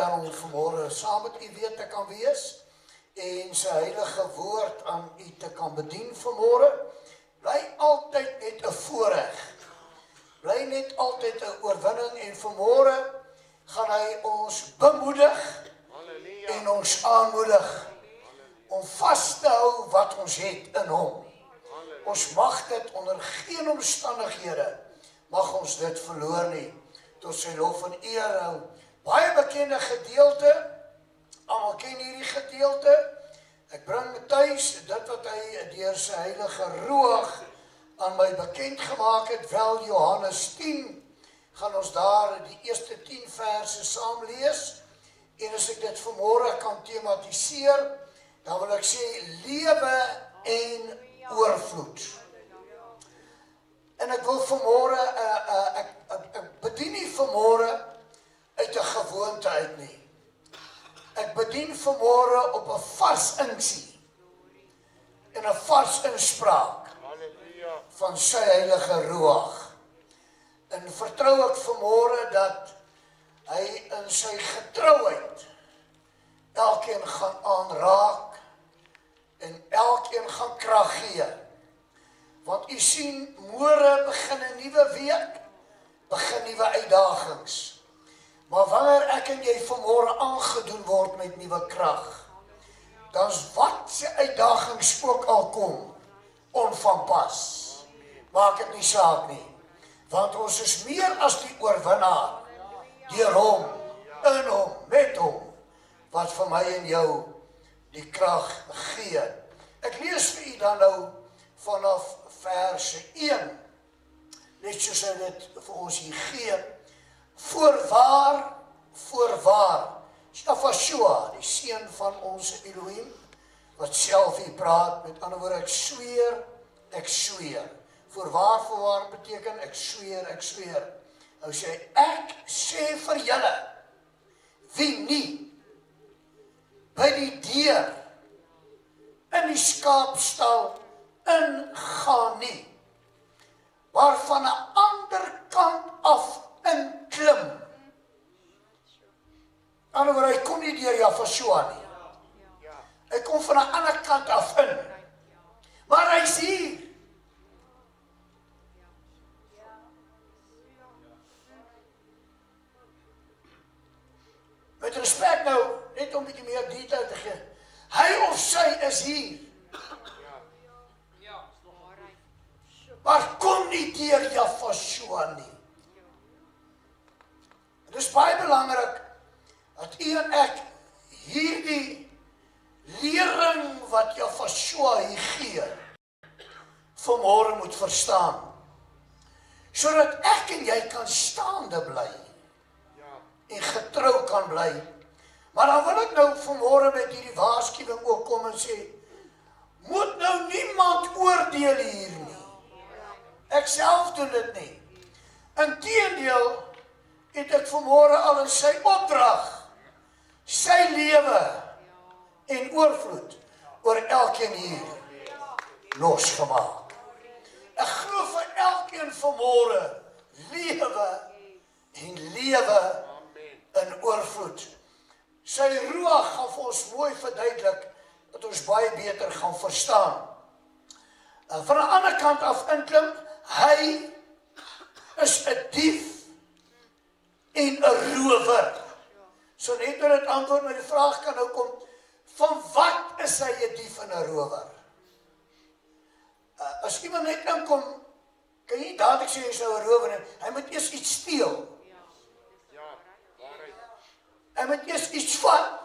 dan om vanmôre saam met u weer te kan wees en sy heilige woord aan u te kan bedien vanmôre. Bly altyd net 'n voorreg. Bly net altyd 'n oorwinning en vanmôre gaan hy ons bemoedig en ons aanmoedig om vas te hou wat ons het in hom. Ons mag dit onder geen omstandighede mag ons dit verloor nie. Tot sy lof en eer hou. Baie bekende gedeelte, almal ken hierdie gedeelte. Ek bring tuis dit wat hy deur sy heilige Ruach aan my bekend gemaak het, wel Johannes 10, gaan ons daar die eerste 10 verse saam lees, en as ek dit vanmôre kan tematiseer, dan wil ek sê, lewe en oorvloed. En ek wil vanmôre, ek bedien nie vanmôre uit 'n gewoonte uit nie. Ek bedien vanmôre op 'n vars inksie en 'n vars inspraak van sy heilige Ruach. En vertrou ek vanmôre dat hy in sy getrouheid elkeen gaan aanraak en elkeen gaan krag gee. Want u sien, môre begin 'n nuwe week, begin nuwe uitdagings. Maar wanneer ek en jy vanmôre aangedoen word met nuwe krag, dan is wat se uitdagings ook al kom, onvanpas. Maak dit nie saak nie. Want ons is meer as die oorwinnaar, deur hom, in hom, met hom, wat vir my en jou die krag gee. Ek lees vir u dan nou vanaf verse 1, net soos hy dit vir ons hier gee. Voorwaar, Shafashua, die seun van ons Elohim, wat self hier praat, met ander woorde, ek sweer. Voorwaar beteken, ek sweer. Nou sê hy, ek sê vir julle, wie nie by die deur in die skaapstal ingaan nie, maar van 'n ander kant af inklim. Ander woorde, hy kom nie deur Jafashua nie. Hy kom van 'n ander kant af in. Maar hy is hier. Met respect nou, net om 'n bietjie meer detail te gee. Hy of sy is hier. Maar kom nie deur Jafashua nie. Dit is baie belangrik dat u en ek hierdie lering wat Jafashua hier gee, vanmôre moet verstaan. Sodat ek en jy kan staande bly en getrou kan bly. Maar dan wil ek nou vanmôre met hierdie waarskuwing ook kom en sê, moet nou niemand oordeel hier nie. Ek self doen dit nie. Inteendeel het ek vanmôre al in sy opdrag, sy lewe en oorvloed oor elkeen hier losgemaak. Ek glo vir elkeen vanmôre lewe in oorvloed. Sy Ruach gaan vir ons mooi verduidelik, dat ons baie beter gaan verstaan. Van 'n ander kant af inklim, hy is 'n dief en 'n rower. So net oor dit antwoord, maar die vraag kan nou kom, van wat is hy 'n dief en 'n rower? As iemand net inkom, kan jy nie dadelik sê hy is nou 'n rower nie. Hy moet eers iets steel. Hy moet eers iets vat.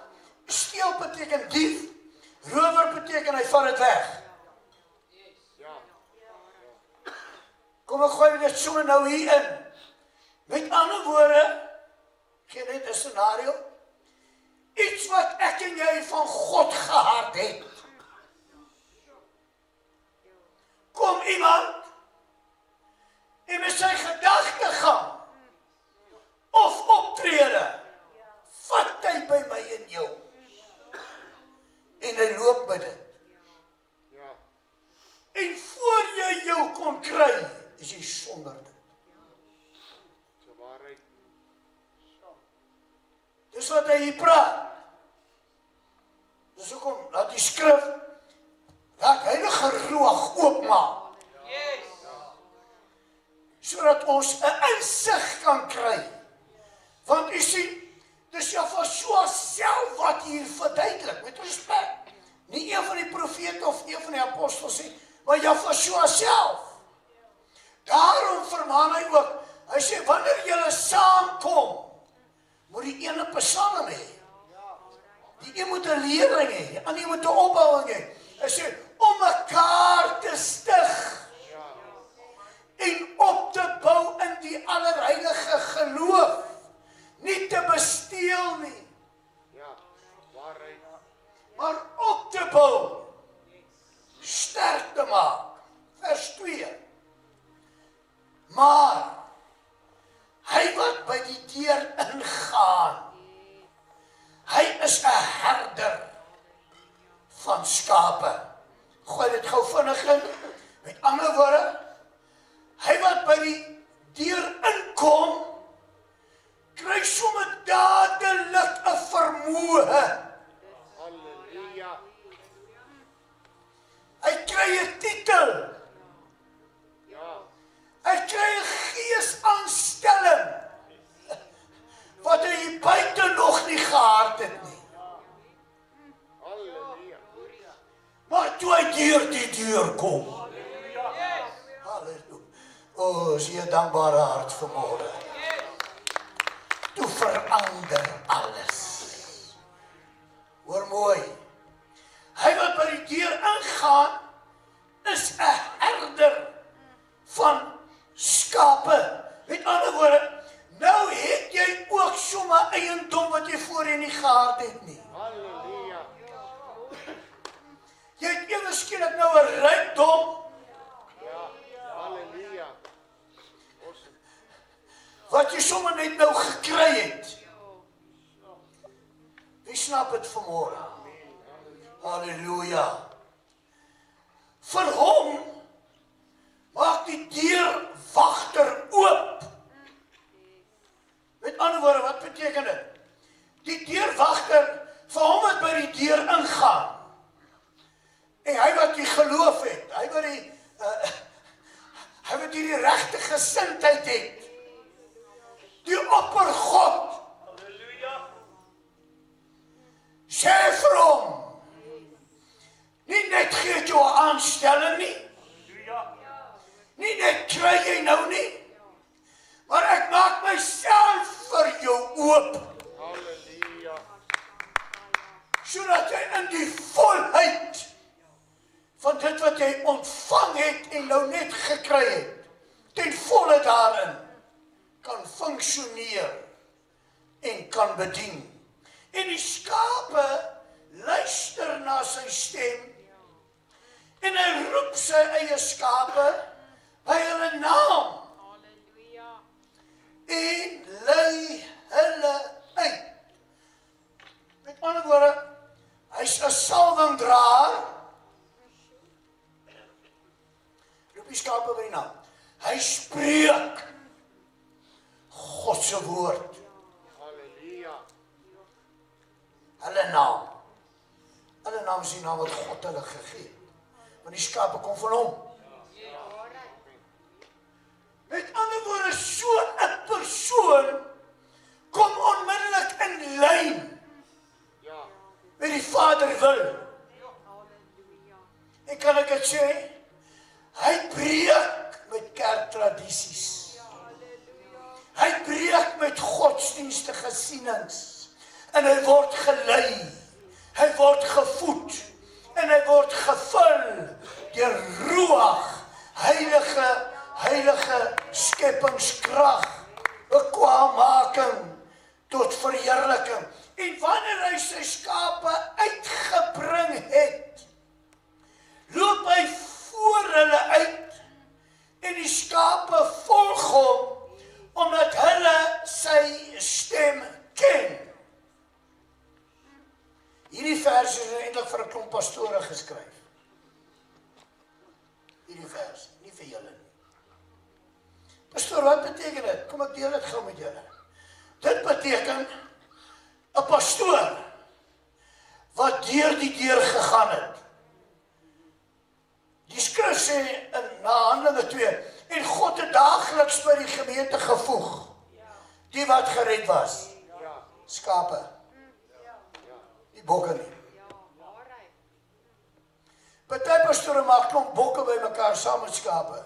Steel beteken dief, rower beteken hy vat dit weg. Kom ek gooi dit sommer nou hier in. Met ander woorde, gee net 'n scenario. Iets wat ek en jy van God gehad het. Kom iemand en met sy gedagtegang of optrede, vat hy by my en jou. En hy loop met dit. En voor jy jou kon kry, is jy sonder dit. Dis wat hy hier praat. Dis hoekom laat die skrif laat Heilige Ruach oopmaak. Sodat ons 'n insig kan kry. Want u sien, dis Jahweh self wat hier verduidelik, met respek. Nie een van die profete of een van die apostels sê, maar Jahweh self. Daarom vermaan hy ook, hy sê, wanneer julle saamkom, moet die ene psalm hê. Die een moet 'n leerling hê, die ander moet 'n opbouing hê. Hy sê, om mekaar te stig en op te bou in die allerheilige geloof, nie te besteel nie, maar op te bou, sterk te maak. Vers 2. Maar hy wat by die deur ingaan, hy is 'n herder van skape. Gooi dit gou vinnig in. Met ander woorde, hy wat by die deur inkom, kry sommer dadelik 'n vermoë. Halleluja. Hy kry 'n titel. Ja. Hy kry 'n geesaanstelling wat hy hier buite nog nie gehad het nie. Halleluja. Maar toe hy deur die deur kom. Halleluja. O, is jy 'n dankbare hart vanmôre. Toe verander alles. Hoor mooi. Hy wat by die deur ingaan, is 'n herder van skape. Met ander woorde, nou het jy ook sommer eiendom wat jy voorheen nie gehad het nie. Halleluja. Jy het ewe skielik nou 'n rykdom Ja. Halleluja. wat jy sommer net nou gekry het. Wie snap het vanmôre? Halleluja. Vir hom maak die deurwagter oop. Met ander woorde, wat beteken dit? Die deurwagter, vir hom wat by die deur ingaan. En hy wat die geloof het, hy wat die regte gesindheid het. Die oppergod. Sê vir hom, nie net gee jou 'n aanstelling nie. Nie net kry jy nou nie, maar ek maak myself vir jou oop. Halleluja. Sodat jy in die volheid van dit wat jy ontvang het en nou net gekry het, ten volle daarin kan funksioneer en kan bedien. En die skape luister na sy stem en hy roep sy eie skape by hulle naam en lei hulle uit. Met ander woorde, hy's 'n salwingdraer. Roep die skape by die naam. Hy spreek God se woord. Halleluja. Hulle naam. Hulle naam is die naam wat God hulle gegee het. Want die skape kom van hom. Met ander woorde, so 'n persoon kom onmiddellik in lyn Ja. met die Vader wil. En kan ek dit sê? Hy breek met kerktradisies. Hy breek met godsdienstige sienings. En hy word gelei. Hy word gevoed. En hy word gevul deur Ruach, heilige skepingskrag, bekwaammaking tot verheerliking. En wanneer hy sy skape uitgebring het, loop hy voor hulle uit en die skape volg hom omdat hulle sy stem ken. Hierdie vers is eintlik vir 'n klomp pastore geskryf. Hierdie vers, nie vir julle nie. Pastoor, wat beteken dit? Kom ek deel dit gou met julle. Dit beteken 'n pastoor wat deur die deur gegaan het. Die skrif sê in Handelinge 2, en God het daagliks by die gemeente gevoeg, die wat gered was, Ja. skape, die bokke nie. Party pastore maak klomp bokke by mekaar saam met skape.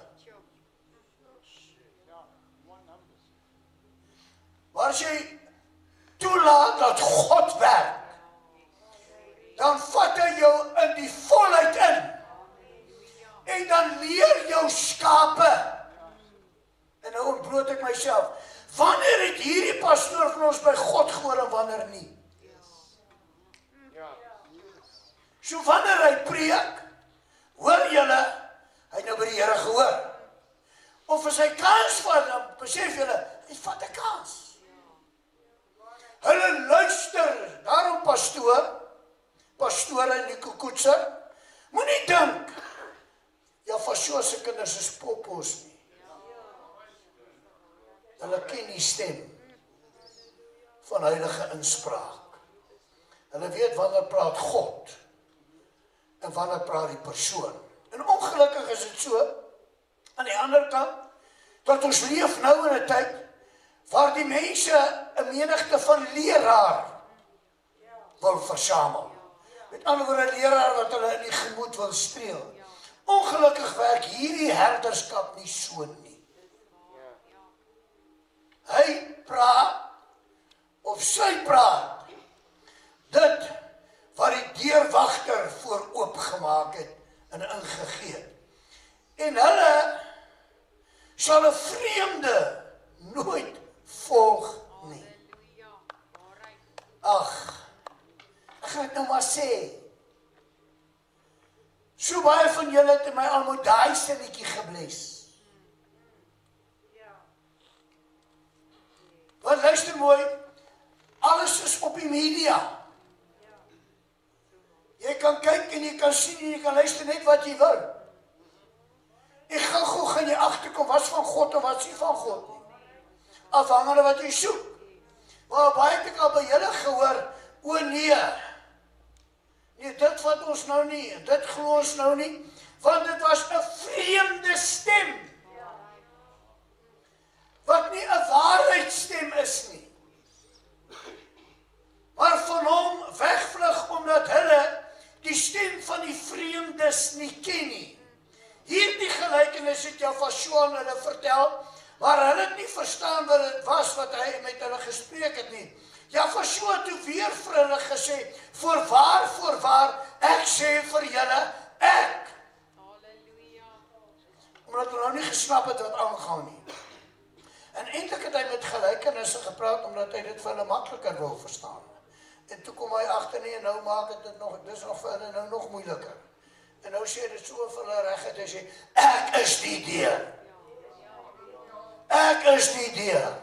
Maar as jy toelaat dat God werk, dan vat hy jou in die volheid in. En dan leer jou skape. En nou ontbloot ek myself. Wanneer het hierdie pastoor van ons by God gehoor en wanneer nie? Ja. So wanneer hy preek, hoor julle, hy het nou by die Here gehoor. Of as hy kans vat, dan besef julle, hy vat 'n kans. Hulle luister, daarom pastore Nico Koetser, moenie dink, Joshua se kinders is poppos nie. Hulle ken die stem van heilige inspraak. Hulle weet wanneer praat God en wanneer praat die persoon. En ongelukkig is dit so, aan die ander kant, dat ons leef nou in 'n tyd waar die mense 'n menigte van leraar wil versamel. Met ander woorde, 'n leraar wat hulle in die gemoed wil streel. Ongelukkig werk hierdie herderskap nie so nie. Hy praat, of sy praat, dit wat die deurwagter voor oopgemaak het en ingegee het. En hulle sal 'n vreemde nooit volg nie. Ag, ek gaan dit nou maar sê. So baie van julle het in my al met daai sinnetjie gebles. Want luister mooi, alles is op die media. Jy kan kyk en jy kan sien en jy kan luister net wat jy wil. En gou gaan jy agterkom wat van God en wat is nie van God nie. Afhangende wat jy soek. Maar baie het ek al by julle gehoor, o nee, dit vat ons nou nie, dit glo ons nou nie, want dit was 'n vreemde stem, wat nie 'n waarheidsstem is nie, maar van hom wegvlug, omdat hulle die stem van die vreemdes nie ken nie. Hierdie gelykenis het Joshua aan hulle vertel, maar hulle het nie verstaan wat dit was wat hy met hulle gespreek het nie. Joshua het toe weer vir hulle gesê, voorwaar, ek sê vir julle, ek. Omdat hulle nou nie gesnap het wat aangaan nie. En eintlik het hy met gelykenisse gepraat, omdat hy dit vir hulle makliker wil verstaan. En toe kom hy agter nie, en nou maak dit nog, dis nog vir hulle nou nog moeiliker. En nou sê dit so vir hulle reguit, hy sê, ek is die deur. Ek is die deur.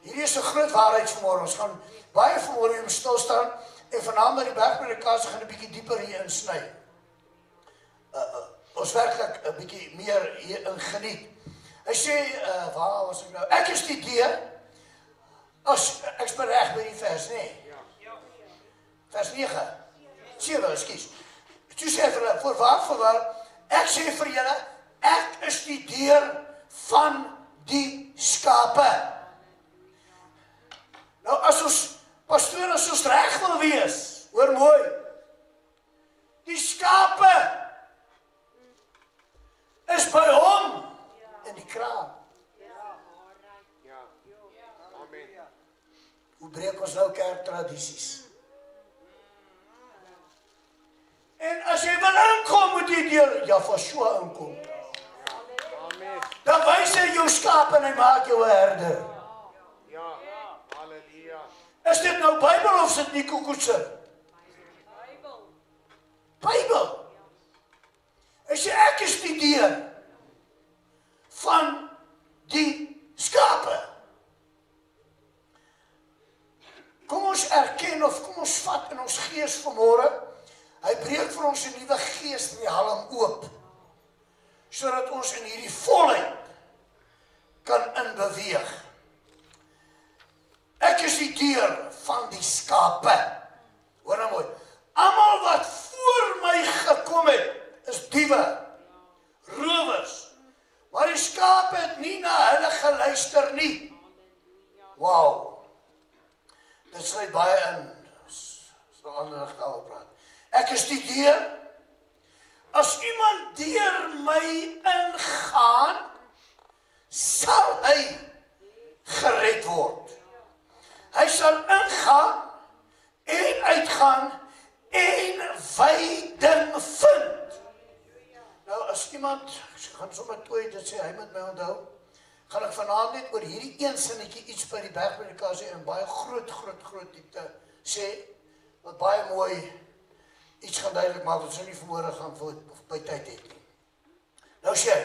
Hierdie is 'n groot waarheid vanmôre. Ons gaan baie vanmôre om stil staan en vanaand met die bergpredikasie gaan 'n bietjie dieper hier insny. Ons werklik 'n bietjie meer hier in geniet. Hy sê, waar was ek nou? Ek is die deur. As ek is reg by die vers, nee. Vers 9. 7, ekskuus. Toe sê hy vir hulle, voorwaar, ek sê vir julle, ek is die deur van die skape. Nou as ons pastoor, as ons reg wil wees, hoor mooi, die skape is by hom in die kraal. Ja. Amen. Hoe breek ons nou kerktradisies? En as jy wil inkom, moet jy deur Joshua inkom. Amen. Dan wys hy jou skaap en hy maak jou 'n herder. Ja. Halleluja. Is dit nou Bybel of is dit Nico Koetser? Bybel. Hy sê ek is die deur van die skape. Kom ons erken of kom ons vat in ons gees vanmôre. Hy breek vir ons 'n nuwe gees in die halm oop, sodat ons in hierdie volheid kan inbeweeg. Ek is die deur van die skape. dit sluit baie in, so ander taal praat. Ek is die deur. As iemand deur my ingaan, sal hy gered word. Hy sal ingaan en uitgaan en veiding vind. Nou as iemand, ek gaan sommer toe dit sê, hy moet my onthou, gaan ek vanaand net oor hierdie een sinnetjie iets by die bergpredikasie in baie groot diepte sê, wat baie mooi iets gaan duidelik maak, wat sou nie vermoorde gaan voor by tyd het nie. Nou sê hy,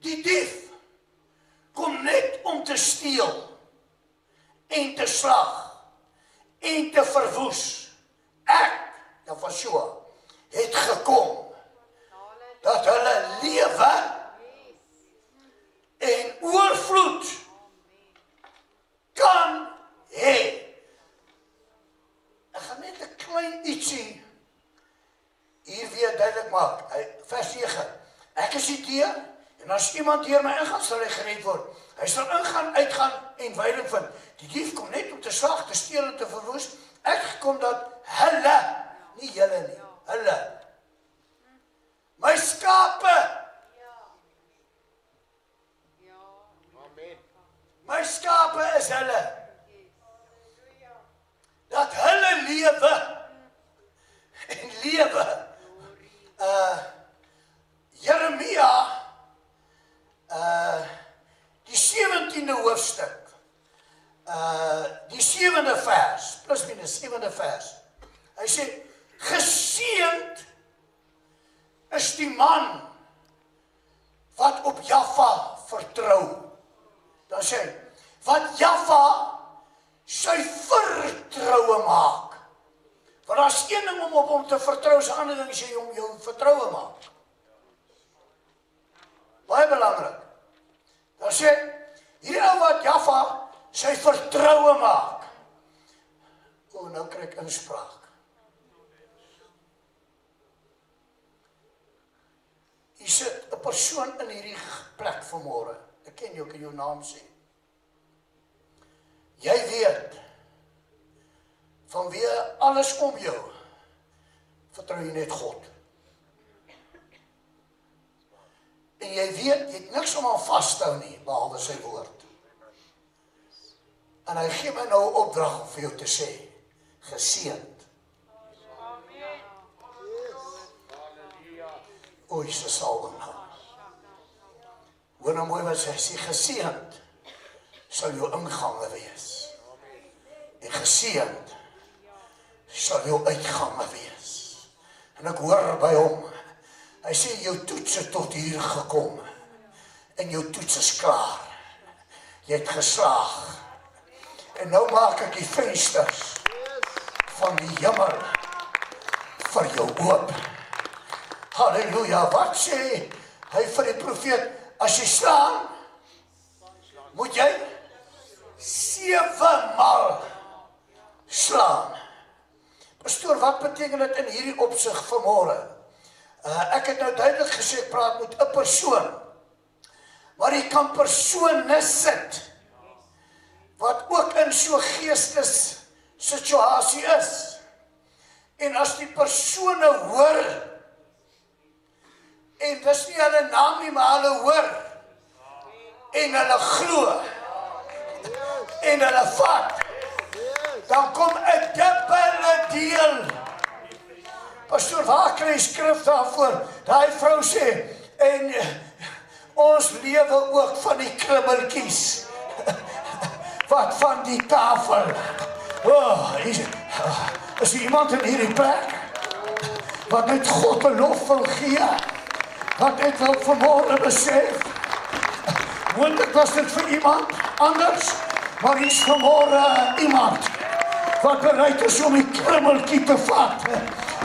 die dief kom net om te steel en te slag en te verwoes. Ek, Yahweh, het gekom dat hulle lewe en oorvloed kan hê. Ek gaan net 'n klein ietsie hier weer duidelik maak. Vers 9. Ek is die deur, en as iemand deur my ingaan, sal hy gered word. Hy sal ingaan, uitgaan en veiding vind. Die dief kom net om te slag, te steel en te verwoes. Ek gekom dat hulle, nie julle nie, hulle, my skape, my skape is hulle, dat hulle lewe, en lewe, Jeremia, die 17de hoofstuk, die 7de vers, plus minus 7de vers, hy sê, geseënd is die man wat op Jahwe vertrou. Dan sê hy, wat Jahwe sy vertroue maak. Want daar is een ding om op hom te vertrou, is 'n ander ding as jy om jou vertroue maak. Baie belangrik. Dan sê, hierdie ou wat Jahwe sy vertroue maak. Nou kry ek inspraak. Hier sit 'n persoon in hierdie plek vanmôre. Ek ken jou, kan jou naam sê. Jy weet, vanweë alles om jou, vertrou jy net God. En jy weet, jy het niks om aan vas te hou nie, behalwe sy woord. En hy gee my nou 'n opdrag om vir jou te sê, geseënd. O, Jesus salwing nou. Hoor nou mooi wat sy sê, geseënd sal jou ingange wees. En geseënd sal jou uitgange wees. En ek hoor by hom, hy sê jou toets het tot hier gekom. En jou toets is klaar. Jy het geslaag. En nou maak ek die vensters van die hemel vir jou oop. Halleluja, wat sê hy vir die profeet? As jy slaan, moet jy 7 maal slaan. Pastoor, wat beteken dit in hierdie opsig vanmôre? Ek het nou duidelik gesê, ek praat met 'n persoon, maar jy kan persone sit, wat ook in so geestes situasie is. En as die persone hoor, en dis nie hulle naam nie, maar hulle hoor, en hulle glo, en hulle vat, dan kom 'n dubbele deel. Pastoor, waar kry jy skrif daarvoor? Daai vrou sê, en ons lewe ook van die krummeltjies, wat van die tafel. Is er iemand in hierdie plek, wat net God 'n lof wil gee, wat net wil vanmôre besef, moontlik was dit vir iemand anders, maar hier is vanmôre iemand, wat bereid is om die krummeltjie te vat,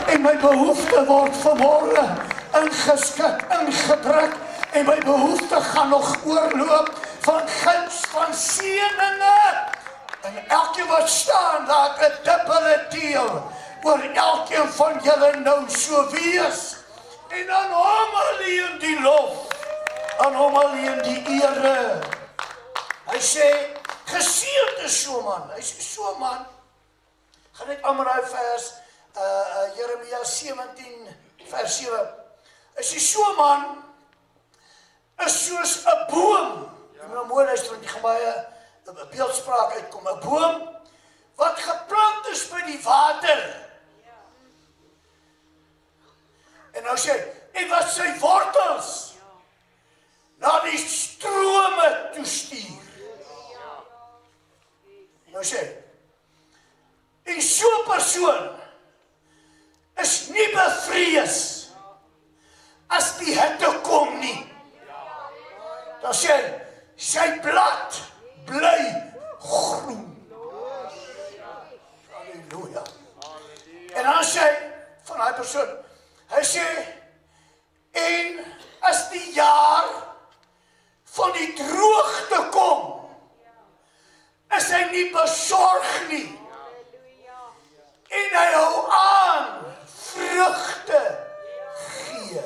en my behoefte word vanmôre ingeskik, ingedruk, en my behoefte gaan nog oorloop, van guns, van seëninge, en elkeen wat staan, laat 'n dubbele deel, oor elkeen van julle nou so wees, en aan hom alleen die lof, aan hom alleen die ere. Hy sê, Geseend is so 'n man. Hy's so 'n man. Gaan net aan met daai vers, Jeremia 17 vers 7. Is hy so 'n man, is soos 'n boom. Jy moet nou mooi luister, want die gaan baie 'n beeldspraak uitkom. 'n Boom wat geplant is by die water. En nou sê, en wat sy wortels na die strome toestuur. Nou sê, en so 'n persoon is nie bevrees as die hitte kom nie. Dan sê hy, sy blad bly groen. Halleluja. En dan sê hy van daai persoon, hy sê, en as die jaar van die droogte kom, is hy nie besorg nie. En hy hou aan vrugte gee.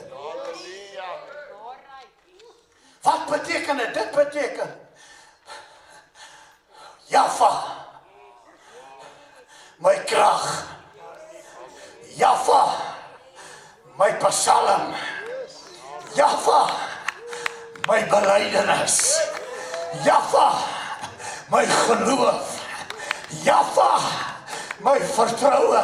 Wat beteken dit? Dit beteken, Jaffa, my krag. Jaffa, my psalm. Jaffa, my belydenis. Jaffa, my geloof. Jaffa, my vertroue.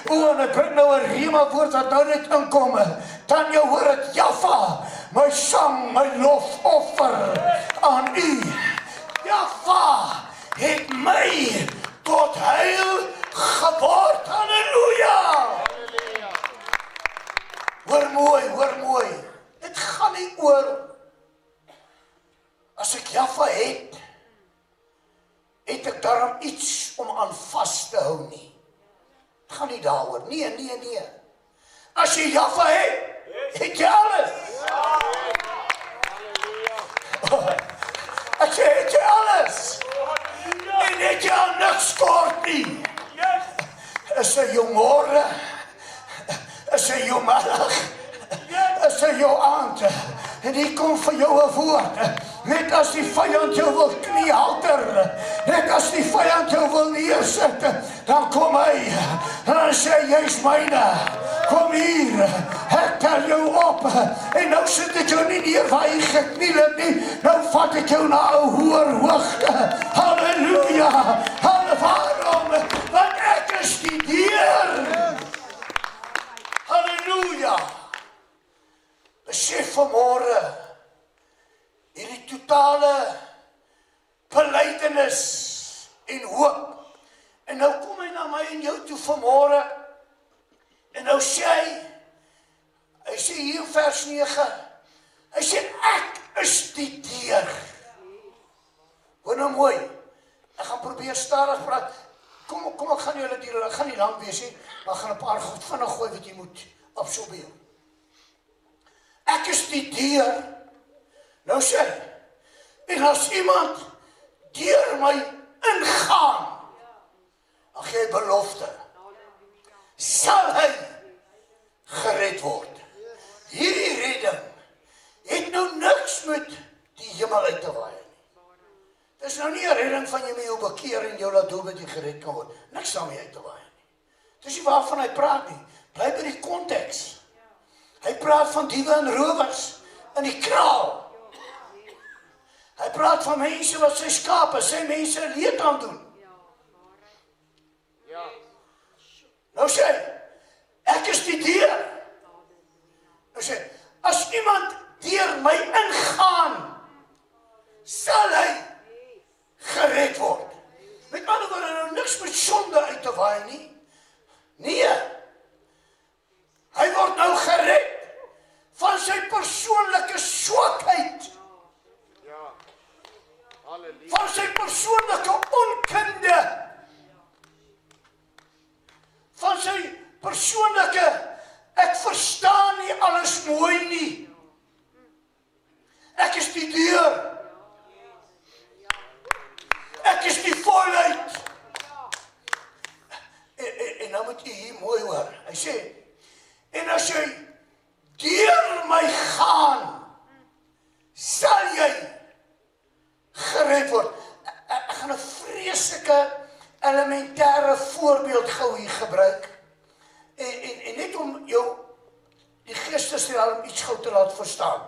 O, en ek bring nou 'n rema woord wat nou net inkom. Dan jy hoor het, Jaffa, my sang, my lofoffer aan u. Jaffa het my tot heil geword. Halleluja. Hoor mooi. Dit gaan nie oor, as ek Jaffa het ek daarom iets om aan vas te hou nie. Het gaan nie daaroor. Nee. As jy Jaffa het jy alles. As jy het jy alles. En het jy aan niks kort nie. Is hy jou môre? Is hy jou middag? Is hy jou aand? En hier kom vir jou 'n woord. Net as die vyand jou wil kniehalter, net as die vyand jou wil neersit, dan kom hy, en dan sê hy, jy's myne, kom hier, ek tel jou op, en nou sit ek jou nie neer waar jy gekniel het nie, nou vat ek jou na 'n hoër hoogte. Halleluja. Waarom? Want ek is die Heer. Halleluja. Besef vanmôre hierdie totale belydenis en hoop. En nou kom hy na my en jou toe vanmôre. En nou sê hy sê hier in vers 9, hy sê ek is die deur. Hoor nou mooi. Ek gaan probeer stadig praat. Kom ek gaan julle deur, ek gaan nie lank wees nie, maar ek gaan 'n paar goed vinnig gooi wat jy moet absorbeer. Ek is die deur. Nou sê hy, en as iemand deur my ingaan, dan gee hy belofte, sal hy gered word. Hierdie redding het nou niks met die hemel uit te waai nie. Dis nou nie 'n redding van jy met jou bekeer en jou laat doen dat jy gered kan word. Niks daarmee uit te waai nie. Dis nie waarvan hy praat nie. Bly by die konteks. Hy praat van diewe en rowers in die kraal. Hy praat van mense wat sy skape, sy mense leed aan doen. Nou sê hy, ek is die deur. Nou sê hy, as iemand deur my ingaan, sal hy gered word. Met ander woorde, nou niks met sonde uit te waai nie. Nee. Hy word nou gered van sy persoonlike swakheid. Van sy persoonlike onkunde. Van sy persoonlike, ek verstaan nie alles mooi nie. Ek is die deur. Ek is die volheid. En nou moet jy hier mooi hoor. Hy sê, en as jy deur my gaan, sal jy gered word. Ek gaan nou elementêre voorbeeld gou hier gebruik. En net om jou die geestesrealm iets gou te laat verstaan.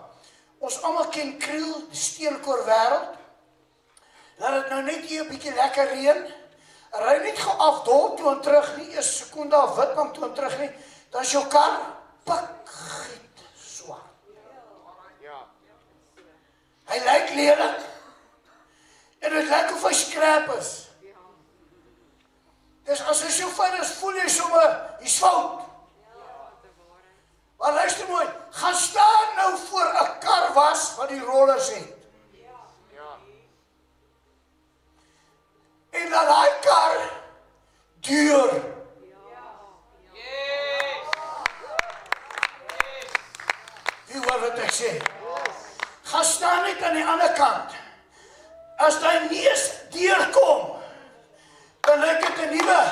Ons almal ken Kriel, die steenkoor wêreld. Laat dit nou net hier 'n bietjie lekker reën. Ry net gou af daar toe en terug nie, 'n sekonde af Witbank toe en terug nie. Dan is jou kar pikgiet swart. Ja. Hy lyk lelik. En dit lyk of hy skrap is. Dus as hy so fyn is, voel jy sommer, hy's fout. Maar luister mooi, gaan staan nou voor 'n kar was wat die rollers het. Ja. En dan daai kar duur. Wie hoor wat ek sê? Gaan staan net aan die ander kant. As daai neus deurkom, dan lyk dit 'n nuwe.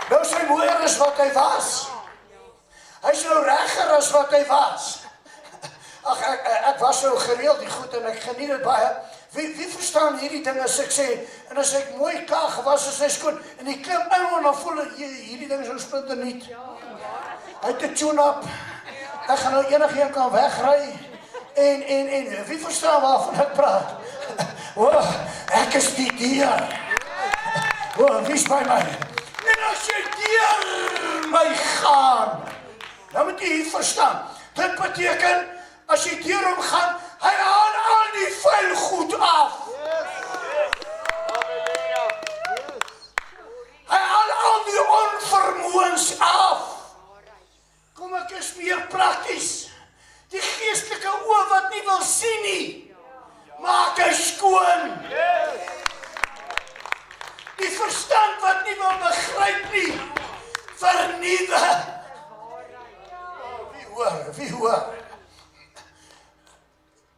Nou is hy mooier as wat hy was. Hy's nou regger as wat hy was. Ag, ek was nou gereeld die goed en ek geniet dit baie. Wie verstaan hierdie dinge as ek sê, en as ek mooi klaar gewas is, hy skoon, en die klim in en dan voel ek, hierdie ding is nou splinternuut. Hy het 'n tune-up. Ek gaan nou enigiemand kan wegry. En wie verstaan waarvan ek praat? O, ek is die dier. O, wie's by my? En as jy deur my gaan, dan moet jy hier verstaan. Dit beteken, as jy deur hom gaan, hy haal al die vuil goed af. Halleluja. Hy haal al die onvermoëns af. Kom ek is meer prakties. Die geestelike oë wat nie wil sien nie, maak hy skoon. Die verstand wat nie wil begryp nie, vernuwe. Wie hoor?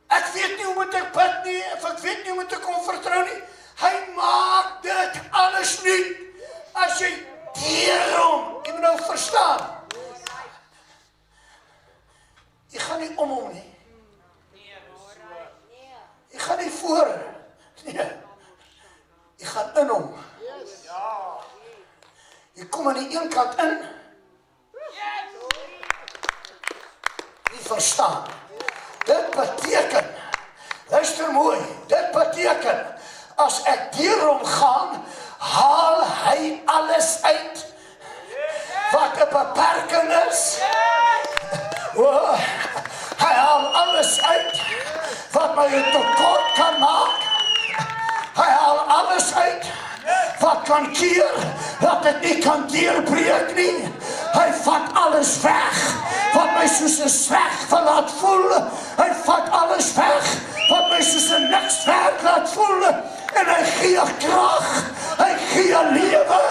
Ek weet nie hoe moet ek bid nie, of ek weet nie hoe moet ek hom vertrou nie. Hy maak dit alles nuut. As jy deur hom, jy moet nou verstaan. Jy gaan nie om hom nie. Jy gaan nie voor. Nee. Jy gaan in hom. Jy kom aan die een kant in. Jy verstaan. Dit beteken, luister mooi, dit beteken, as ek deur hom gaan, haal hy alles uit wat 'n beperking is. O, hy haal alles uit wat my 'n tekort kan maak. Hy haal alles uit wat kan keer, dat ek nie kan deurbreek nie. Hy vat alles weg wat my soos 'n sleg laat voel. Hy vat alles weg wat my soos 'n niks werd laat voel. En hy gee krag, hy gee lewe,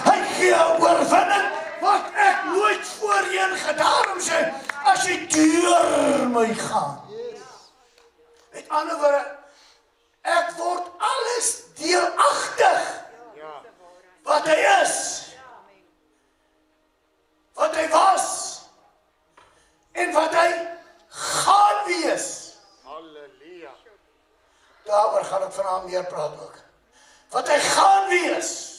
hy gee oorwinning wat ek nooit voorheen gedaan sê, as jy deur my gaan. Met ander woorde, ek word alles deelagtig Ja. wat hy is, wat hy was, en wat hy gaan wees. Halleluja. Daaroor gaan ek vanaand meer praat ook. Wat hy gaan wees.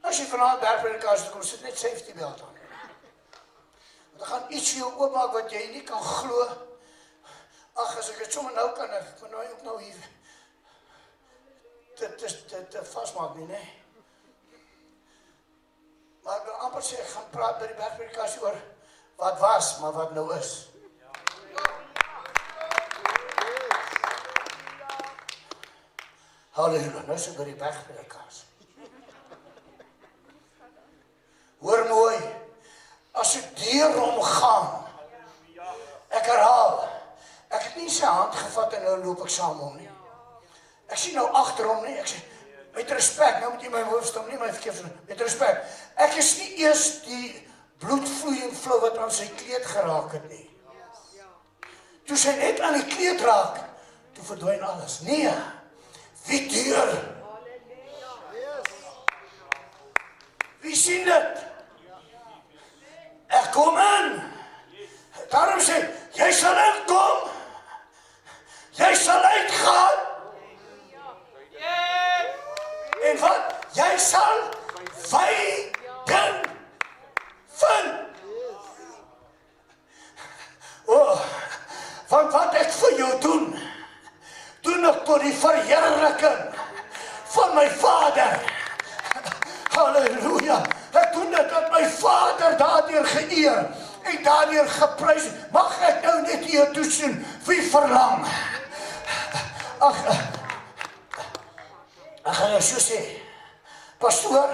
As jy vanaand daar by die kans toe kom, sit net safety belt aan. Want dan gaan iets vir jou oopmaak wat jy nie kan glo. Ag, as ek dit sommer nou kan, ek kan nou ook nou hier dit vasmaak nie, nee. Maar ek wil amper sê, ek gaan praat by die bergpredikasie oor wat was, maar wat nou is. Halleluja, nou is ek by die bergpredikasie. Hoor mooi, as ek deur hom gaan, ek herhaal, ek het nie sy hand gevat en nou loop ek saam hom nie. Ek sien nou agter hom nie, ek sê, met respek, nou moet jy my hoofstom nie my verkeerd doen, met respek, ek is nie eers die bloedvloeiing flou wat aan sy kleed geraak het nie. Toe sy net aan die kleed raak, toe verdwyn alles. Nee, wie deur? Wie sien dit? Ek kom in. Daarom sê, jy sal inkom. Jy sal uitgaan. jy sal veiding vind. Want wat ek vir jou doen ek tot die verheerliking van my Vader. Halleluja. Ek doen dit dat my Vader daardeur geëer en daardeur geprys. Mag ek nou net hier toesien, wie verlang? Ek gaan jou so sê, pastoor,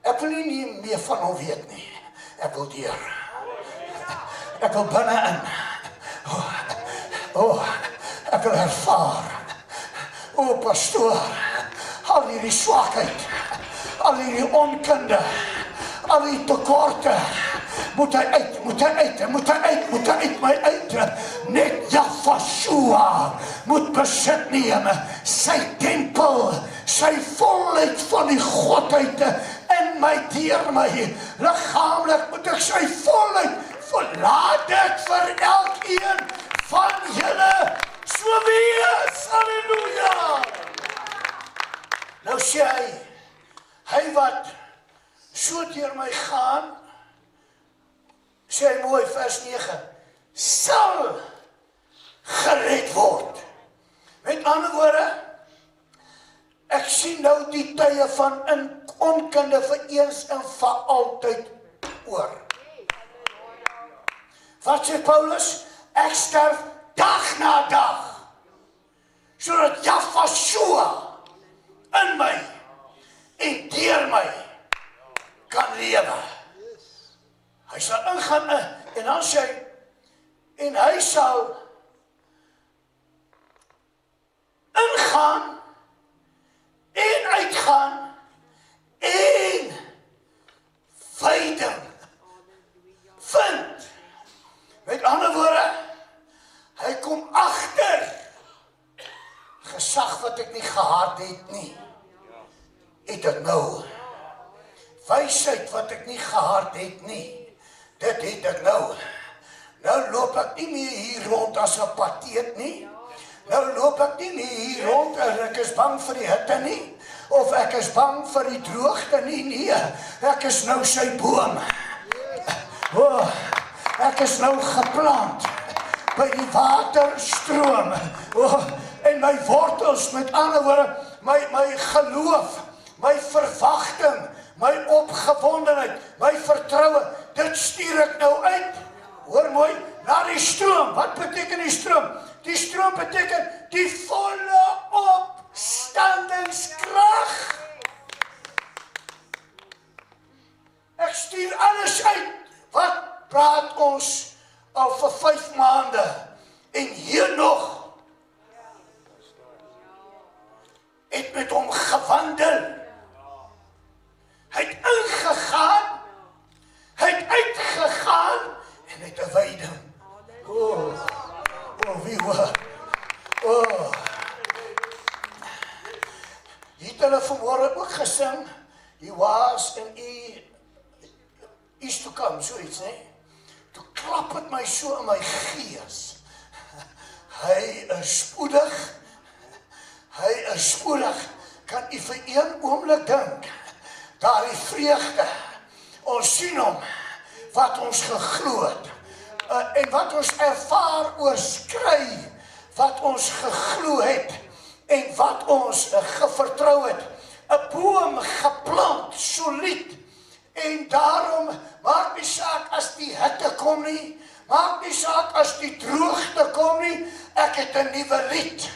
ek wil nie meer van hom weet nie. Ek wil deur. Ek wil binne-in. Ek wil ervaar. Pastoor, al hierdie swakheid, al hierdie onkunde, al die tekorte, moet hy uit my uit. Net Jahshua moet besit neem, sy tempel, sy volheid van die godheid in my, deur my, liggaamlik moet ek sy volheid, verlaat dit vir elkeen van julle, so wees, halleluja. Nou sê hy wat so deur my gaan, sê hy mooi, vers 9, sal gered word. Met ander woorde, ek sien nou die tye van onkunde vir eens en vir altyd oor. Wat sê Paulus? Ek sterf dag na dag, sodat Jahshua in my en deur my kan lewe. Hy sal ingaan en dan sê hy, en hy sal ingaan en uitgaan en veiding vind. Met ander woorde, hy kom agter gesag wat ek nie gehad het nie. Het dit nou. Wysheid wat ek nie gehad het nie. Dit het ek nou. Nou loop ek nie meer hier rond as 'n pateet nie. Nou loop ek nie meer hier rond en ek is bang vir die hitte nie. Of ek is bang vir die droogte nie. Nee, ek is nou sy boom. Ek is nou geplant by die waterstroom. En my wortels, met ander woorde, my geloof, my verwagting, my opgewondenheid, my vertroue, dit stuur ek nou uit. Hoor mooi, na die stroom. Wat beteken die stroom? Die stroom beteken die volle opstandingskrag. Ek stuur alles uit. Wat praat ons al vir 5 maande en hier nog het met hom gewandel. Hy het ingegaan, hy het uitgegaan en hy het 'n veiding. Wie hoor? Jy het hulle vanmôre ook gesing, he was and he is to come, so iets, nee? Toe klap het my so in my gees. Hy is spoedig, kan u vir een oomblik dink, daar die vreugde, ons sien hom, wat ons geglo het, en wat ons ervaar oorskry, wat ons geglo het, en wat ons gevertrou het, 'n boom geplant, solied, en daarom, maak nie saak as die hitte kom nie, maak nie saak as die droogte kom nie, ek het 'n nuwe lied,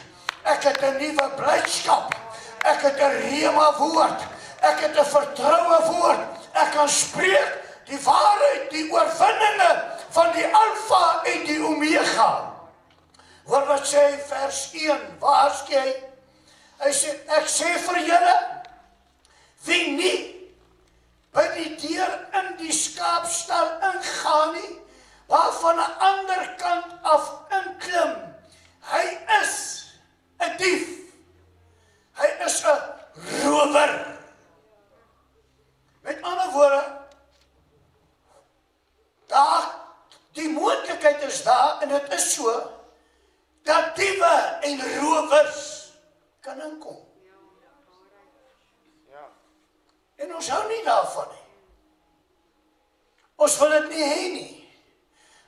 ek het 'n nuwe blydskap, ek het 'n rema woord, ek het 'n vertroue woord, ek kan spreek die waarheid, die oorwinninge van die Alfa en die Omega. Hoor wat sê vers 1, waar sê hy? Hy sê, ek sê vir julle, wie nie by die deur in die skaapstal ingaan nie, waarvan 'n ander kant af inklim, hy is 'n dief, hy is 'n rower. Met ander woorde, die moontlikheid is daar, en dit is so, dat diewe en rowers kan inkom. Ja. En ons hou nie daarvan nie. Ons wil dit nie hê nie.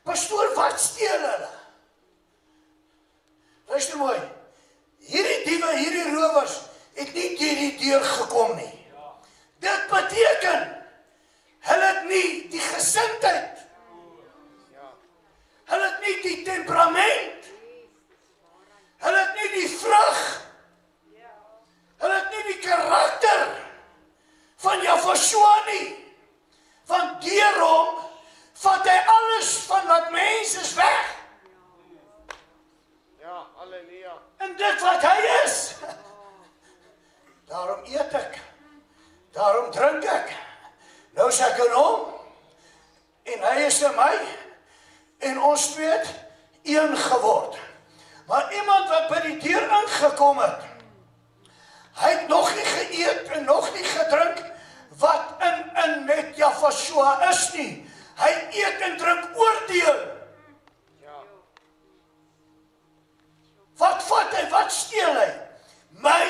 Pastoor, wat steel hulle? Luister mooi. Hierdie diewe, hierdie rowers, het nie deur die deur gekom nie. Dit beteken, hulle het nie die gesindheid. Hulle het nie die temperament. Hulle het nie die vrug. Hulle het nie die karakter van Jafashua nie. Want deur hom vat hy alles van wat mens is weg. Ja, halleluja. En dit wat hy is. Daarom eet ek. Daarom drink ek. Nou is ek in hom. En hy is in my. En ons twee het een geword. Maar iemand wat by die deur ingekom het, hy het nog nie geëet en nog nie gedrink wat in met Jafashua is nie. Hy eet en drink oordeel. Ja. Wat vat hy? Wat steel hy? My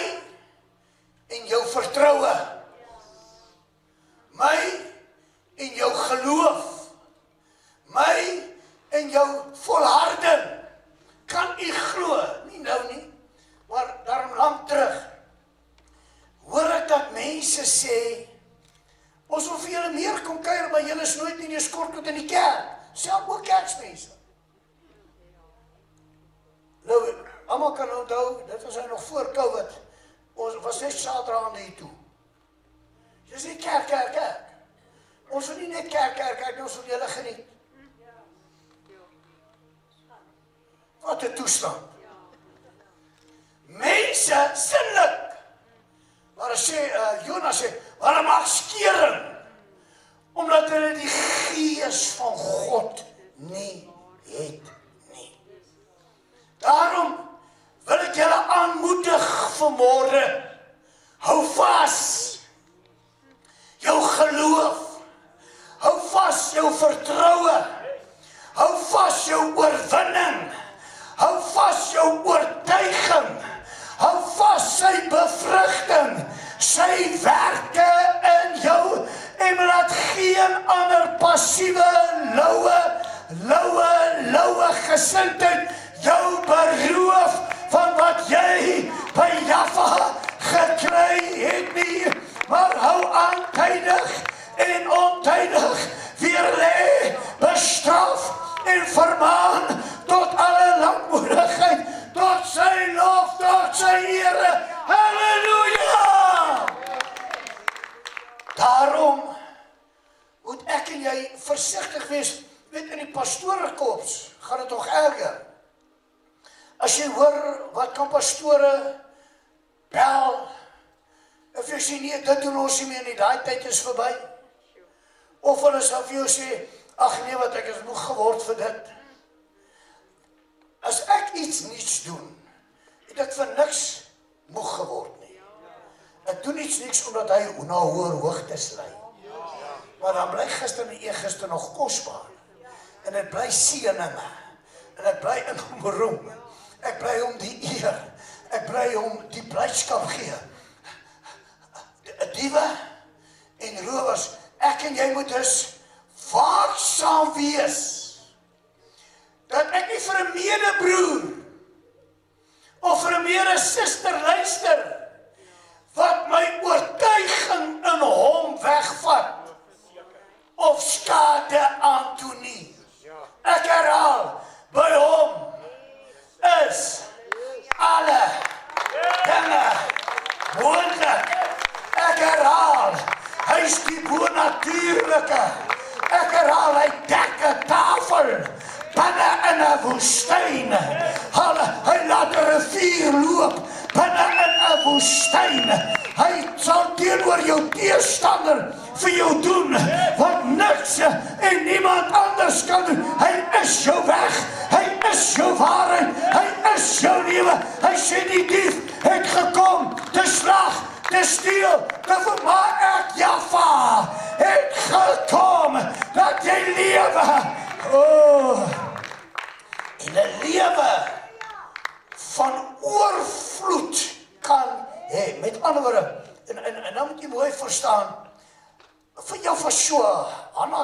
en jou vertroue. My en jou geloof. My en jou volharding. Kan u glo? Nie nou nie, maar daarom lang terug. Hoor ek dat mense sê, ons wil vir julle meer kom kuier, maar julle is nooit in die skortkoot in die kerk. Self ook kerksmense. Nou, almal kan onthou, dit was nog voor COVID. Ons was net Saterdag hier toe. Dis nie kerk. Ons wil nie net kerk, ons wil julle geniet. Wat 'n toestand. Mense, sinlik. Maar Jonas sê, hulle maak skering. Omdat hulle die gees van God nie het nie. Daarom wil ek julle aanmoedig vanmôre. Hou vas. Jou geloof. Hou vas jou vertroue. Hou vas jou oorwinning. Hou vas jou oortuiging. Hou vas sy bevrugting. Sy werke in jou. En laat geen ander passiewe, loue gesindheid jou beroof van wat jy by Jaffa gekry het nie. Maar hou aan tydig en ontydig weer lê, bestraf en vermaan tot alle lankmoedigheid, tot sy lof, tot sy ere. Halleluja! Daarom moet ek en jy versigtig wees. Weet, in die pastorekorps gaan dit nog erger. As jy hoor, wat kan pastore bel, of jy sê nie, dit doen ons nie meer nie, daai tyd is verby. Of hulle sal vir jou sê, ag nee, wat ek is moeg geword vir dit. As ek iets niets doen, het ek vir niks moeg geword nie. Ek doen iets niks omdat hy na hoër hoogtes lei. Maar dan bly gister en eergister nog kosbaar. En dit bly seëninge. En ek bly in hom roem. Ek bly hom die eer. Ek bly hom die blydskap gee. Diewe en rowers, ek en jy moet dus waaksaam wees. Dat ek nie vir 'n medebroer of vir 'n medesuster luister wat my oortuiging in hom wegvat of skade aandoen nie. Ek herhaal, by hom is alle dinge moontlik. Ek herhaal, hy is die bonatuurlike. Ek herhaal, hy dek 'n tafel binne in 'n woestyn. Hy laat 'n rivier loop binne in 'n woestyn. Hy sal teenoor jou teestander vir jou doen wat niks en niemand anders kan doen. Hy is jou weg, hy is jou waarheid, hy is jou lewe. Hy sê die dief het gekom te slag, te steel, te vermaak. Ek Jaffa het gekom dat jy lewe. En 'n lewe van oorvloed kan hê. Met ander woorde, en nou moet jy mooi verstaan, vir jou was so, Anna,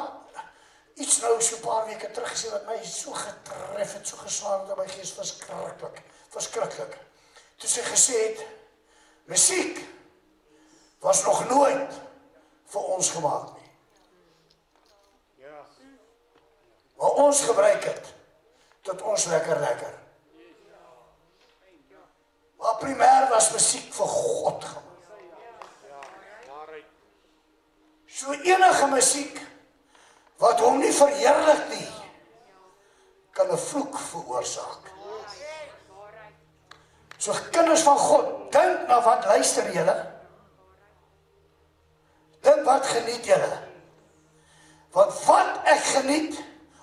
iets nou so 'n paar weke terug gesê wat my so getref het, so geslaan het in my gees, verskriklik. Toe sy gesê het, musiek was nog nooit vir ons gemaak nie. Ja. Maar ons gebruik het, tot ons lekker. Maar primêr was musiek vir God gemaak. Ja. Waarheid. So enige musiek, wat hom nie verheerlik nie, kan 'n vloek veroorsaak. So kinders van God, dink na wat luister julle. Dink wat geniet julle. Want wat ek geniet,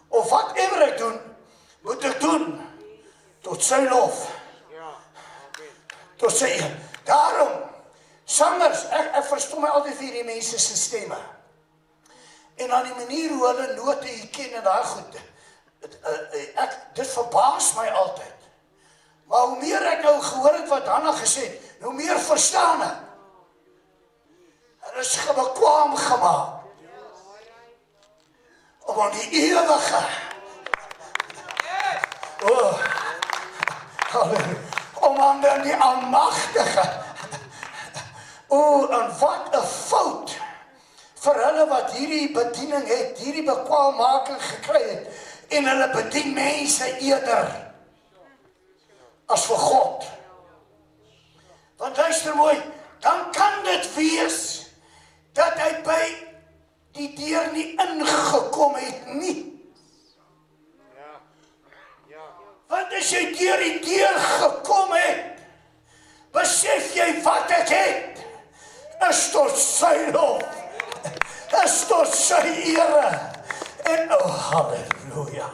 of whatever ek doen, moet ek doen, tot sy lof. Ja. Amen. Tot sy eer. Daarom, sangers, ek verstom my altyd vir die mense se stemme. En aan die manier hoe hulle note hier ken en daai goed, dit verbaas my altyd. Maar hoe meer ek nou gehoor het wat Hanna gesê het, hoe meer verstaan ek. Hulle is bekwaam gemaak. Om aan die ewige, om aan die almagtige, en wat 'n fout vir hulle wat hierdie bediening het, hierdie bekwaammaking gekry het, en hulle bedien mense eerder as vir God. Want luister mooi, dan kan dit wees dat hy by die deur nie ingekom het nie. Ja. Ja. Want as jy deur die deur gekom het, besef jy wat ek het, is tot sy lof, is tot sy ere, en halleluja.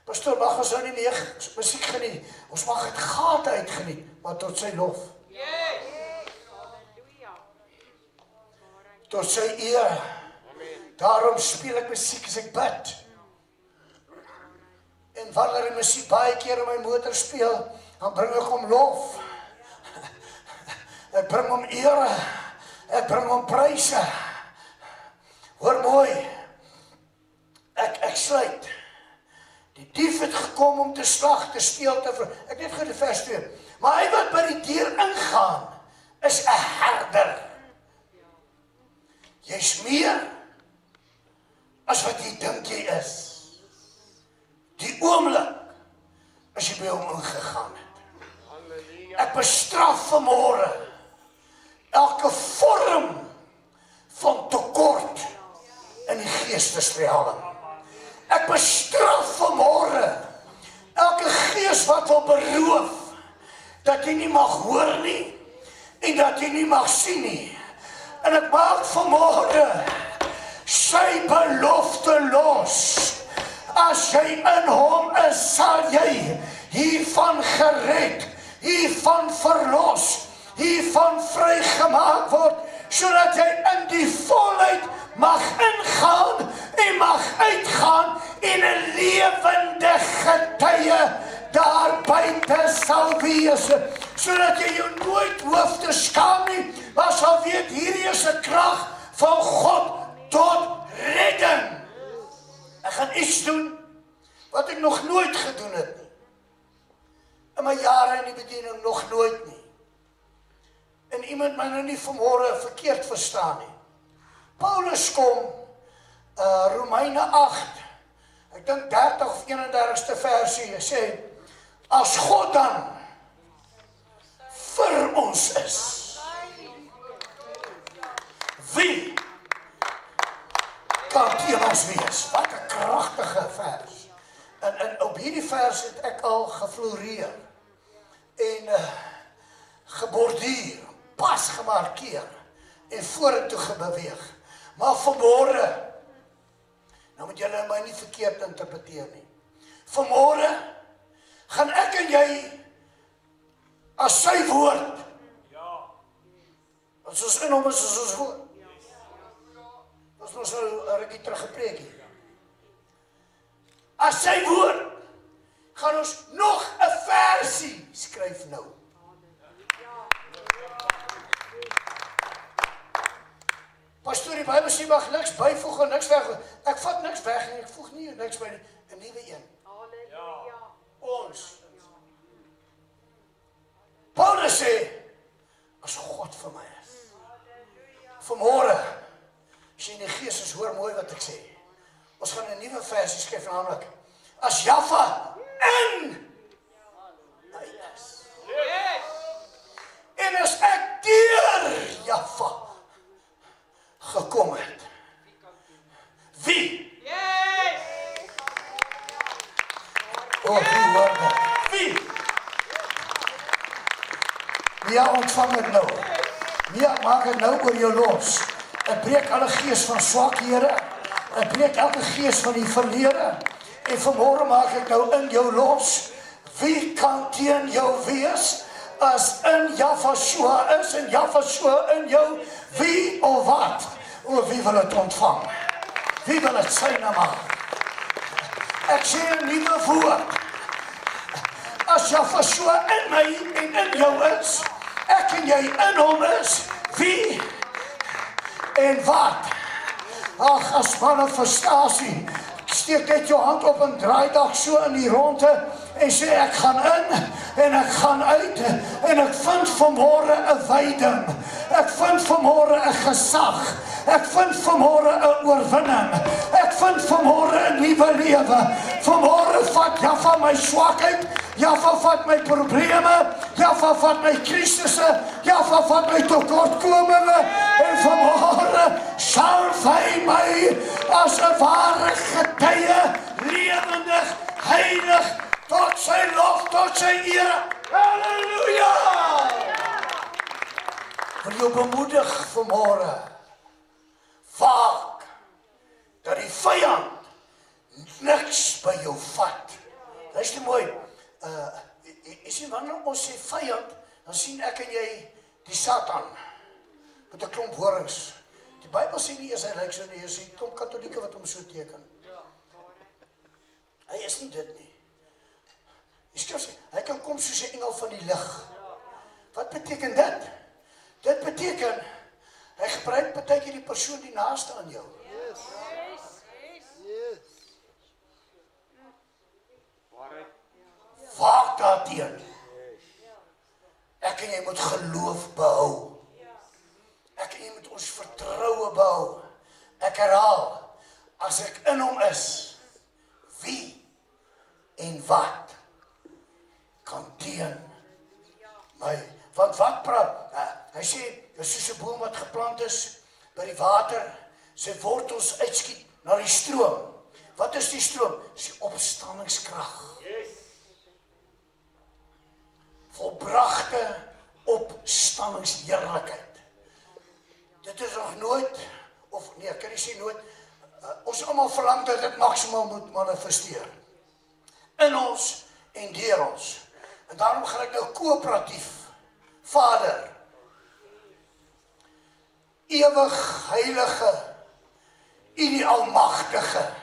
Pastoor, mag ons nou nie meer musiek geniet, ons mag het gate uitgeniet, maar tot sy lof. Tot sy eer. Daarom speel ek musiek as ek bid. En wanneer die musiek baie keer in my motor speel, dan bring ek hom lof. Ek bring hom ere. Ek bring hom pryse. Hoor mooi. Ek sluit. Die dief het gekom om te slag, te steel, ek net gou die vers 2. Maar hy wat by die deur ingaan, is 'n herder. Jy's meer as wat jy dink jy is. Die oomblik as jy by hom ingegaan het. Halleluja. Ek bestraf vanmôre elke vorm van tekort in die geestesrealm. Ek bestraf vanmôre elke gees wat wil beroof dat jy nie mag hoor nie en dat jy nie mag sien nie. En ek maak vanmôre sy belofte los. As jy in hom is, sal jy hiervan gered, hiervan verlos, hiervan vrygemaak word, sodat jy in die volheid mag ingaan en mag uitgaan en 'n lewende getuie daar buite sal wees, sodat jy jou nooit hoef te skaam nie, maar sal weet hierdie is 'n krag van God tot redding. Ek gaan iets doen wat ek nog nooit gedoen het nie. In my jare in die bediening nog nooit nie. En iemand my nou nie vanmôre verkeerd verstaan nie. Paulus kom, Romeine 8, ek dink 30 of 31ste versie, sê, as God dan vir ons is, wie kan teen ons wees? Wat 'n kragtige vers. En op hierdie vers het ek al gefloreer en geborduur, pas gemarkeer en vorentoe gebeweeg. Maar vanmôre, nou moet julle my nie verkeerd interpreteer nie. Vanmôre gaan ek en jy as sy woord. Ja. As ons in hom is, as ons woord. Ons moes nou 'n rukkie terug gepreek het. As sy woord, gaan ons nog 'n versie skryf nou. Bybel sê mag niks byvoeg en niks wegvoeg. Ek vat niks weg en ek voeg nie niks by nie. 'n Nuwe een. Halleluja. Ons. Paulus sê, as God vir my is. Vanmôre, as jy in die gees is, hoor mooi wat ek sê. Ons gaan 'n nuwe versie skryf, naamlik, as Jaffa in my is. En as ek deur Jaffa gekom het, wie? Oh, wie hoor dit? Wie? Ja, ontvang het nou. Ja, maak het nou oor jou los. Ek breek alle gees van swakhede. Ek breek elke gees van die verlede. En vanmôre maak ek nou in jou los. Wie kan teen jou wees? As in Jaffa is en Jaffa in jou, wie of wat? O, wie wil het ontvang? Wie wil het syne maak? Ek sê 'n nuwe woord. As Jaffa in my en in jou is, ek en jy in hom is, wie en wat? Ag, as manifestasie, steek net jou hand op en draai dag so in die ronde en sê ek gaan in en ek gaan uit en ek vind vanmôre 'n wyding. Ek vind vanmôre 'n gesag. Ek vind vanmôre 'n oorwinning. Ek vind vanmôre 'n nuwe lewe. Vanmôre vat Jaffa my swakheid, Jaffa vat my probleme, Jaffa vat my krisisse, Jaffa vat my tekortkominge en vanmôre salf hy my as 'n ware getuie, lewendig, heilig, tot sy lof, tot sy eer. Halleluja! Wil jou bemoedig vanmôre, waak, dat die vyand niks by jou vat. Luister mooi, jy sien, wanneer ons sê vyand, dan sien ek en jy die Satan, met 'n klomp horings. Die Bybel sê nie eers hy lyk so nie, jy sien klomp katholieke wat hom so teken. Hy is nie dit nie. Die skrif sê, hy kan kom soos 'n engel van die lig. Wat beteken dit? Dit beteken, hy gebruik partykeer die persoon die naaste aan jou. Waak daarteen. Ek en jy moet geloof behou. Ek en jy moet ons vertroue behou. Ek herhaal, as ek in hom is, wie en wat kan teen my? Want wat praat? Hy sê, dis soos 'n boom wat geplant is by die water, sy wortels uitskiet na die stroom. Wat is die stroom? Dis die opstandingskrag. Volbragte opstandingsheerlikheid. Dit is nog nooit, of nee, kan nie sê nooit, ons almal verlang dat dit maksimaal moet manifesteer. In ons en deur ons. En daarom gaan ek nou koöperatief. Vader, ewig heilige, U die almagtige,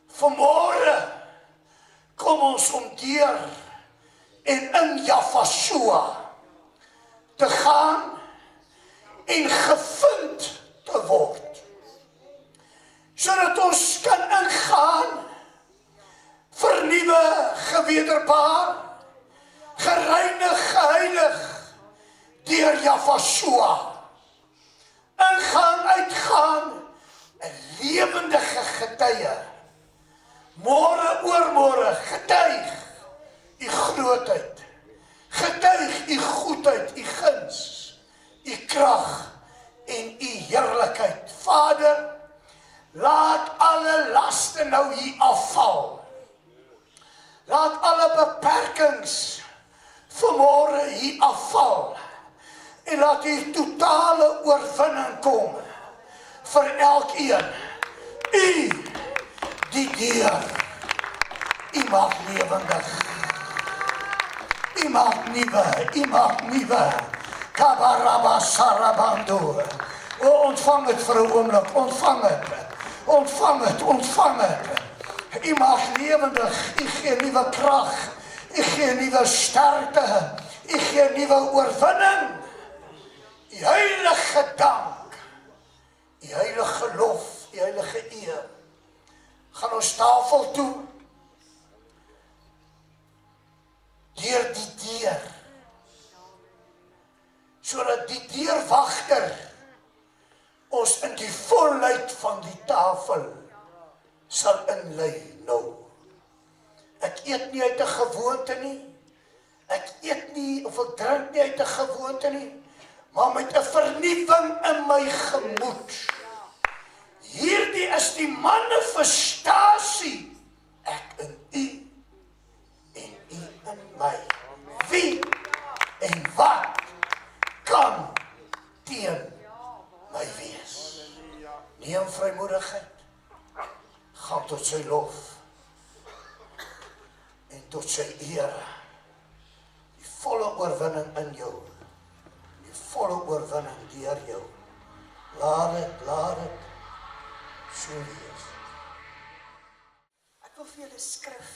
vanmôre kom ons om deur en in Jaffa te gaan en gevind te word, sodat ons kan ingaan, vernuwe, gewederbaar, gereinig, geheilig, deur Jaffa ingaan, uitgaan, 'n lewendige getuie, môre oormôre, getuig U grootheid, getuig U goedheid, U guns, U krag en U heerlikheid. Vader, laat alle laste nou hier afval. Laat alle beperkings vanmôre hier afval. En laat hier totale oorwinning kom vir elkeen. U die deur. U maak lewendig. U maak nuwe. Kabaraba sarabando. O, ontvang het vir 'n oomblik. Ontvang het. U maak lewendig. U gee nuwe krag. U gee nuwe sterkte. U gee nuwe oorwinning. U heilige dank die heilige lof, die heilige eer, gaan ons tafel toe, deur die deur, sodat die deurwagter ons in die volheid van die tafel sal inlei nou. Ek eet nie uit 'n gewoonte nie, ek eet nie of ek drink nie uit 'n gewoonte nie, maar met 'n vernuwing in my gemoed. Hierdie is die manifestasie, ek in u en u in my. Wie en wat kan teen my wees? Neem vrymoedigheid, gaan tot sy lof en tot sy eer. Die volle oorwinning in jou, die volle oorwinning deur jou. Laat dit so wees. Ek wil vir julle skrif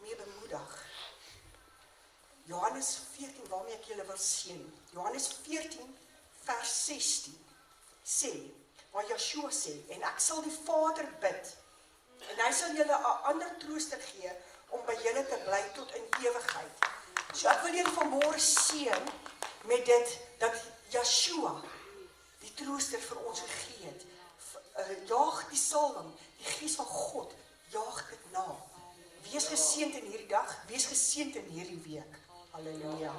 mee bemoedig. Johannes 14, waarmee ek julle wil seën. Johannes 14 vers 16 sê, waar Yeshua sê, en ek sal die Vader bid, en hy sal julle 'n ander trooster gee, om by julle te bly tot in ewigheid. So ek wil julle vanmôre seën met dit, dat Yeshua die trooster vir ons gegee het. Jaag die salwing, die Gees van God, jaag dit na. Wees geseënd in hierdie dag, wees geseënd in hierdie week. Halleluja.